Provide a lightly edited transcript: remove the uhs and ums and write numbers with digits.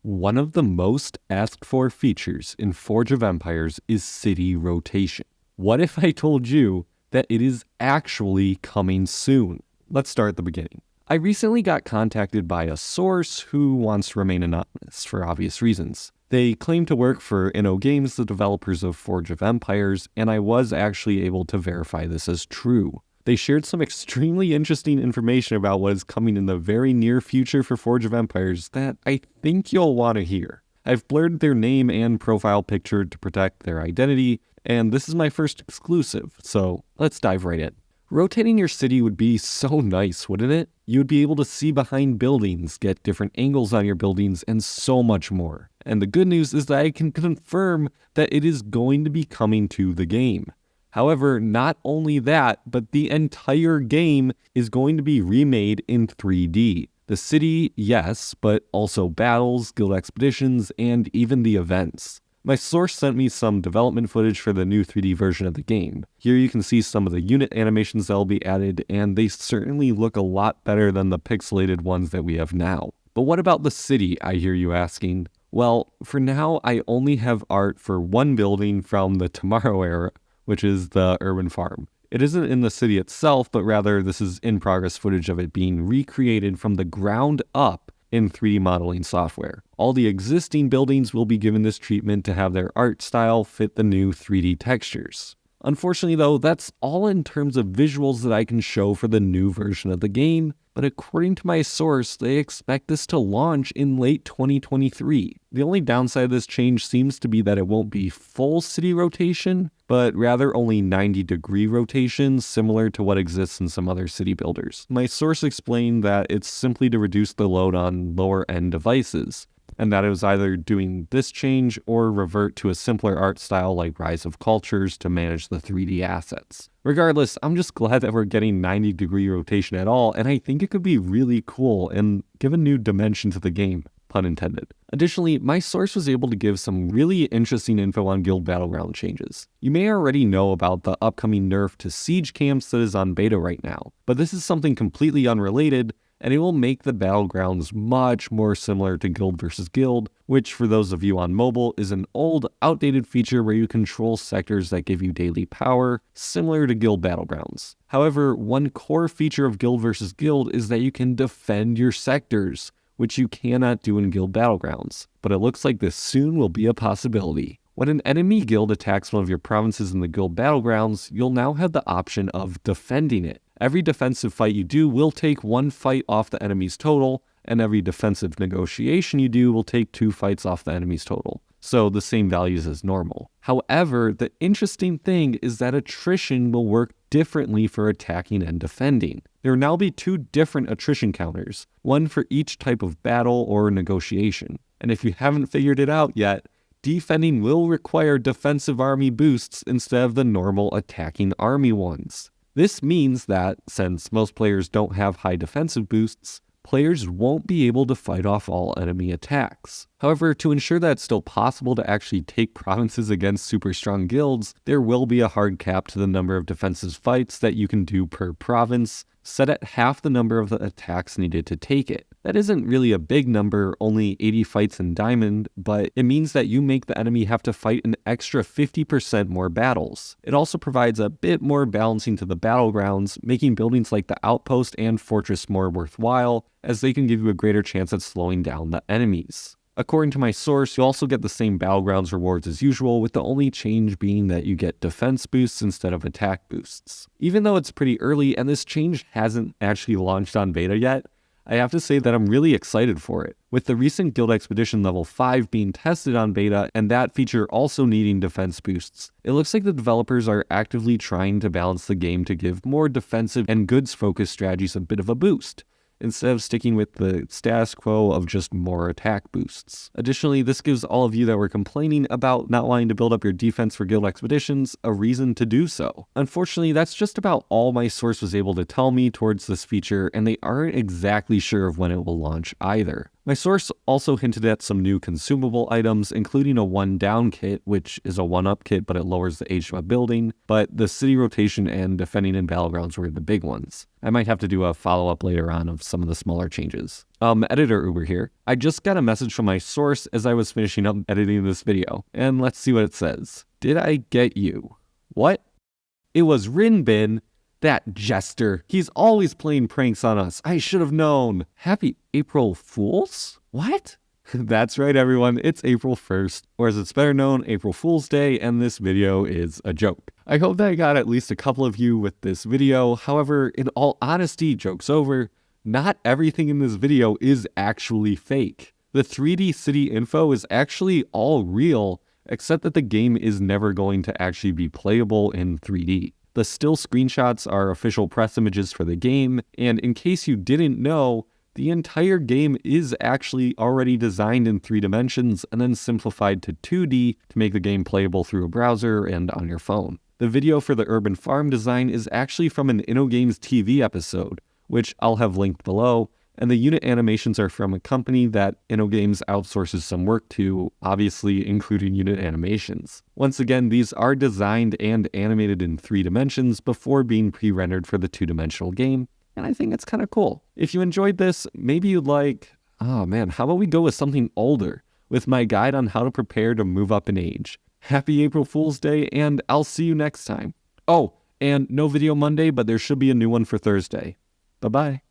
One of the most asked for features in Forge of Empires is city rotation. What if I told you that it is actually coming soon? Let's start at the beginning. I recently got contacted by a source who wants to remain anonymous for obvious reasons. They claim to work for InnoGames, the developers of Forge of Empires, and I was actually able to verify this as true. They shared some extremely interesting information about what is coming in the very near future for Forge of Empires that I think you'll want to hear. I've blurred their name and profile picture to protect their identity, and this is my first exclusive, so let's dive right in. Rotating your city would be so nice, wouldn't it? You would be able to see behind buildings, get different angles on your buildings, and so much more. And the good news is that I can confirm that it is going to be coming to the game. However, not only that, but the entire game is going to be remade in 3D. The city, yes, but also battles, guild expeditions, and even the events. My source sent me some development footage for the new 3D version of the game. Here you can see some of the unit animations that will be added, and they certainly look a lot better than the pixelated ones that we have now. But what about the city, I hear you asking? Well, for now, I only have art for one building from the Tomorrow era, which is the urban farm. It isn't in the city itself, but rather this is in-progress footage of it being recreated from the ground up in 3D modeling software. All the existing buildings will be given this treatment to have their art style fit the new 3D textures. Unfortunately though, that's all in terms of visuals that I can show for the new version of the game, but according to my source, they expect this to launch in late 2023. The only downside of this change seems to be that it won't be full city rotation, but rather only 90-degree rotations, similar to what exists in some other city builders. My source explained that it's simply to reduce the load on lower-end devices, and that it was either doing this change or revert to a simpler art style like Rise of Cultures to manage the 3D assets. Regardless, I'm just glad that we're getting 90-degree rotation at all, and I think it could be really cool and give a new dimension to the game, pun intended. Additionally, my source was able to give some really interesting info on Guild Battleground changes. You may already know about the upcoming nerf to siege camps that is on beta right now, but this is something completely unrelated, and it will make the battlegrounds much more similar to Guild vs. Guild, which for those of you on mobile is an old, outdated feature where you control sectors that give you daily power, similar to Guild Battlegrounds. However, one core feature of Guild vs. Guild is that you can defend your sectors, which you cannot do in Guild Battlegrounds, but it looks like this soon will be a possibility. When an enemy guild attacks one of your provinces in the Guild Battlegrounds, you'll now have the option of defending it. Every defensive fight you do will take one fight off the enemy's total, and every defensive negotiation you do will take 2 fights off the enemy's total. So the same values as normal. However, the interesting thing is that attrition will work differently for attacking and defending. There will now be 2 different attrition counters, one for each type of battle or negotiation. And if you haven't figured it out yet, defending will require defensive army boosts instead of the normal attacking army ones. This means that, since most players don't have high defensive boosts, players won't be able to fight off all enemy attacks. However, to ensure that it's still possible to actually take provinces against super strong guilds, there will be a hard cap to the number of defensive fights that you can do per province, set at half the number of the attacks needed to take it. That isn't really a big number, only 80 fights in Diamond, but it means that you make the enemy have to fight an extra 50% more battles. It also provides a bit more balancing to the battlegrounds, making buildings like the Outpost and Fortress more worthwhile, as they can give you a greater chance at slowing down the enemies. According to my source, you also get the same Battlegrounds rewards as usual, with the only change being that you get defense boosts instead of attack boosts. Even though it's pretty early and this change hasn't actually launched on beta yet, I have to say that I'm really excited for it. With the recent Guild Expedition level 5 being tested on beta and that feature also needing defense boosts, it looks like the developers are actively trying to balance the game to give more defensive and goods-focused strategies a bit of a boost, instead of sticking with the status quo of just more attack boosts. Additionally, this gives all of you that were complaining about not wanting to build up your defense for guild expeditions a reason to do so. Unfortunately, that's just about all my source was able to tell me towards this feature, and they aren't exactly sure of when it will launch either. My source also hinted at some new consumable items, including a 1-down kit, which is a 1-up kit, but it lowers the age of a building, but the city rotation and defending in Battlegrounds were the big ones. I might have to do a follow-up later on of some of the smaller changes. Editor Uber here. I just got a message from my source as I was finishing up editing this video, and let's see what it says. Did I get you? What? It was Rinbin. That jester. He's always playing pranks on us. I should have known. Happy April Fools? What? That's right, everyone. It's April 1st, or as it's better known, April Fool's Day, and this video is a joke. I hope that I got at least a couple of you with this video. However, in all honesty, joke's over. Not everything in this video is actually fake. The 3D city info is actually all real, except that the game is never going to actually be playable in 3D. The still screenshots are official press images for the game, and in case you didn't know, the entire game is actually already designed in 3 dimensions and then simplified to 2D to make the game playable through a browser and on your phone. The video for the urban farm design is actually from an InnoGames TV episode, which I'll have linked below, and the unit animations are from a company that InnoGames outsources some work to, obviously including unit animations. Once again, these are designed and animated in 3 dimensions before being pre-rendered for the 2-dimensional game, and I think it's kind of cool. If you enjoyed this, maybe you'd like, oh man, how about we go with something older, with my guide on how to prepare to move up in age. Happy April Fool's Day, and I'll see you next time. Oh, and no video Monday, but there should be a new one for Thursday. Bye-bye.